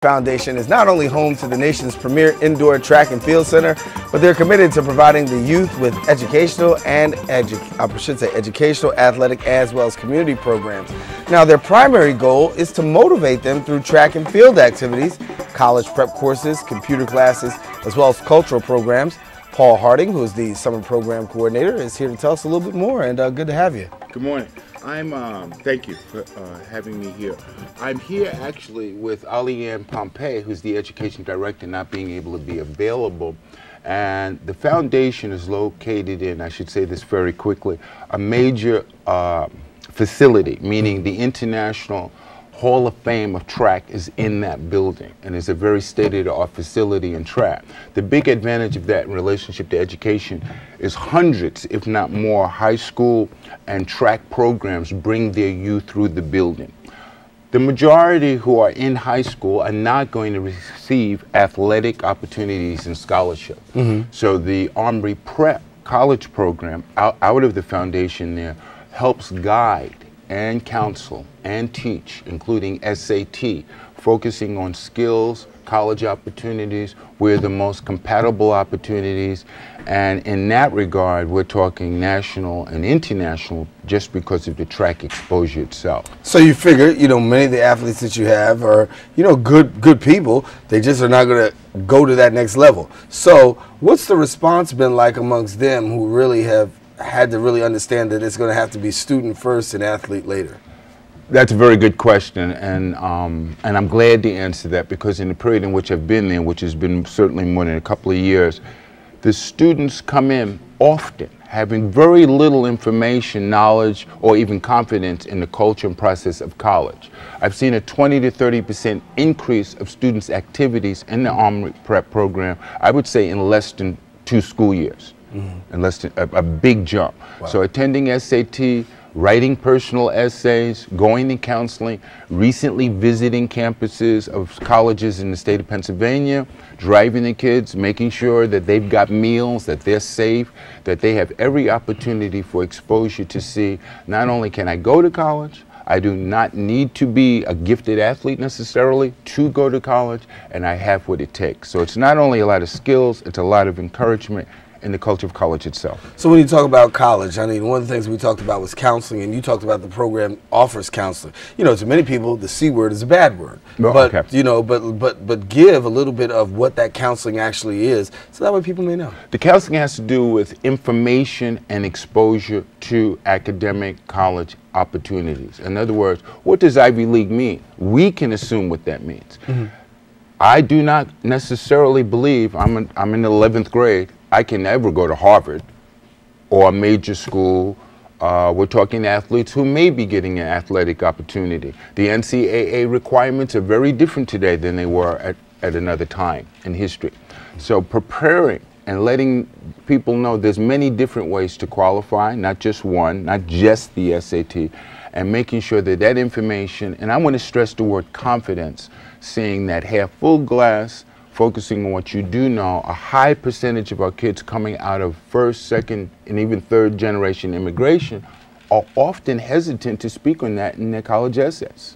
Foundation is not only home to the nation's premier indoor track and field center, but they're committed to providing the youth with educational and educational, athletic, as well as community programs. Now, their primary goal is to motivate them through track and field activities, college prep courses, computer classes, as well as cultural programs. Paul Harding, who is the summer program coordinator, is here to tell us a little bit more, and good to have you. Good morning. Thank you for having me here. I'm here actually with Alianne Pompey, who's the education director, not being able to be available. And the foundation is located in, I should say this very quickly, a major facility, meaning the International Hall of Fame of track is in that building, and it's a very state-of-the-art facility in track. The big advantage of that in relationship to education is hundreds, if not more, high school and track programs bring their youth through the building. The majority who are in high school are not going to receive athletic opportunities and scholarship. So the Armory Prep college program out of the foundation there helps guide and counsel and teach, including SAT, focusing on skills, college opportunities, where the most compatible opportunities, and in that regard, we're talking national and international just because of the track exposure itself. So you figure, many of the athletes that you have are, good people. They just are not going to go to that next level. So what's the response been like amongst them who really have had to really understand that it's going to have to be student first and athlete later? That's a very good question, and I'm glad to answer that, because in the period in which I've been there, which has been certainly more than a couple of years, the students come in often having very little information, knowledge, or even confidence in the culture and process of college. I've seen a 20 to 30% increase of students' activities in the Armory Prep program, I would say in less than 2 school years. And less than a big jump. Wow. So attending SAT, writing personal essays, going to counseling, recently visiting campuses of colleges in the state of Pennsylvania, driving the kids, making sure that they've got meals, that they're safe, that they have every opportunity for exposure to see not only can I go to college, I do not need to be a gifted athlete necessarily to go to college, and I have what it takes. So it's not only a lot of skills, it's a lot of encouragement in the culture of college itself. So when you talk about college, I mean, one of the things we talked about was counseling, and you talked about the program offers counseling. To many people, the C word is a bad word. Well, but, okay. but give a little bit of what that counseling actually is, so that way people may know. The counseling has to do with information and exposure to academic college opportunities. In other words, what does Ivy League mean? We can assume what that means. I do not necessarily believe, I'm in the 11th grade, I can never go to Harvard or a major school. We're talking athletes who may be getting an athletic opportunity. The NCAA requirements are very different today than they were at another time in history. So preparing and letting people know there's many different ways to qualify, not just one, not just the SAT, and making sure that that information, and I want to stress the word confidence, seeing that half full glass, focusing on what you do know. A high percentage of our kids coming out of first, second, and even third generation immigration are often hesitant to speak on that in their college essays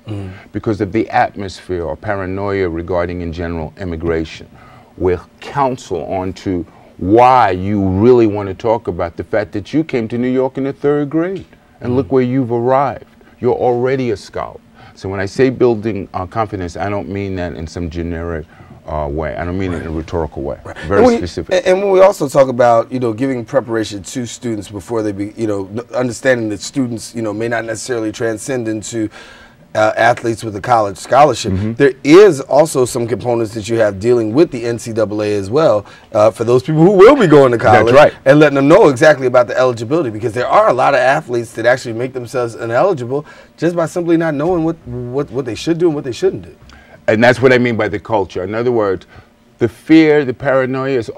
because of the atmosphere or paranoia regarding, in general, immigration. We'll counsel on to why you really want to talk about the fact that you came to New York in the 3rd grade, and look where you've arrived. You're already a scholar. So when I say building confidence, I don't mean that in some generic way. I don't mean it in a rhetorical way. Right. Very specific. And when we also talk about, giving preparation to students before they be, understanding that students, may not necessarily transcend into athletes with a college scholarship, there is also some components that you have dealing with the NCAA as well, for those people who will be going to college. That's right. And letting them know exactly about the eligibility, because there are a lot of athletes that actually make themselves ineligible just by simply not knowing what they should do and what they shouldn't do. And that's what I mean by the culture. In other words, the fear, the paranoia is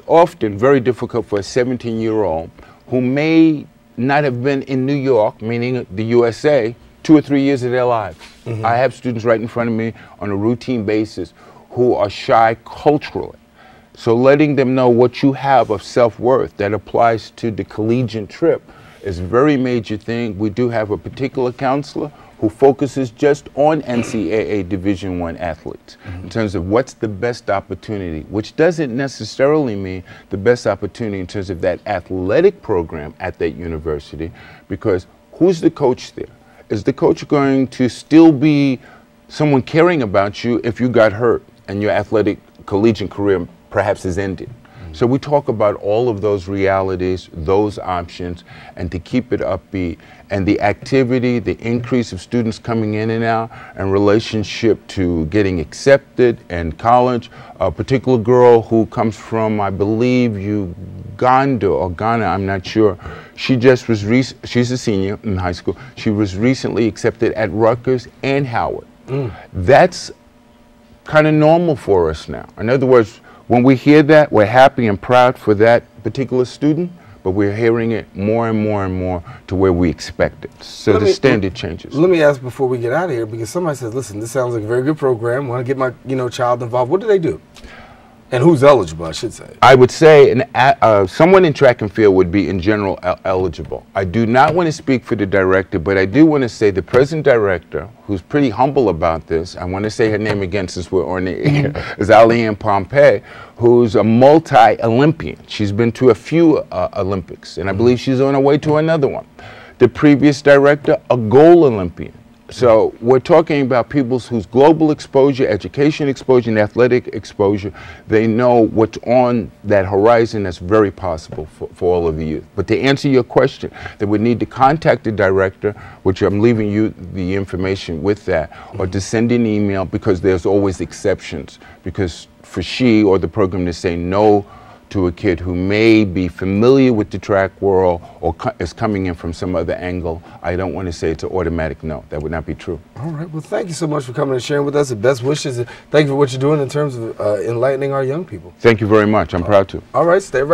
often very difficult for a 17-year-old who may not have been in New York, meaning the USA, 2 or 3 years of their lives. I have students right in front of me on a routine basis who are shy culturally. So letting them know what you have of self-worth that applies to the collegiate trip is a very major thing. We do have a particular counselor who focuses just on NCAA Division I athletes in terms of what's the best opportunity, which doesn't necessarily mean the best opportunity in terms of that athletic program at that university, because who's the coach there? Is the coach going to still be someone caring about you if you got hurt and your athletic collegiate career perhaps has ended? So we talk about all of those realities, those options, and to keep it upbeat. And the activity, the increase of students coming in and out, and relationship to getting accepted in college. A particular girl who comes from, I believe, Uganda or Ghana, I'm not sure. She just was, she's a senior in high school. She was recently accepted at Rutgers and Howard. That's kind of normal for us now. In other words, when we hear that, we're happy and proud for that particular student, but we're hearing it more and more and more to where we expect it. So the standard changes. Let me ask before we get out of here, because somebody says, listen, this sounds like a very good program. Want to get my child involved. What do they do? And who's eligible, I should say? I would say someone in track and field would be in general eligible. I do not want to speak for the director, but I do want to say the present director, who's pretty humble about this, I want to say her name again since we're on the air, is Alianne Pompey, who's a multi-Olympian. She's been to a few Olympics, and I believe she's on her way to another one. The previous director, a gold Olympian. So we're talking about people whose global exposure, education exposure, and athletic exposure, they know what's on that horizon that's very possible for all of the youth. But to answer your question, they would need to contact the director, which I'm leaving you the information with that, or to send an email, because there's always exceptions. Because for she or the program to say no to a kid who may be familiar with the track world or is coming in from some other angle, I don't want to say it's an automatic no. That would not be true. All right. Well, thank you so much for coming and sharing with us. The best wishes. Thank you for what you're doing in terms of enlightening our young people. Thank you very much. I'm proud to. All right. Stay right.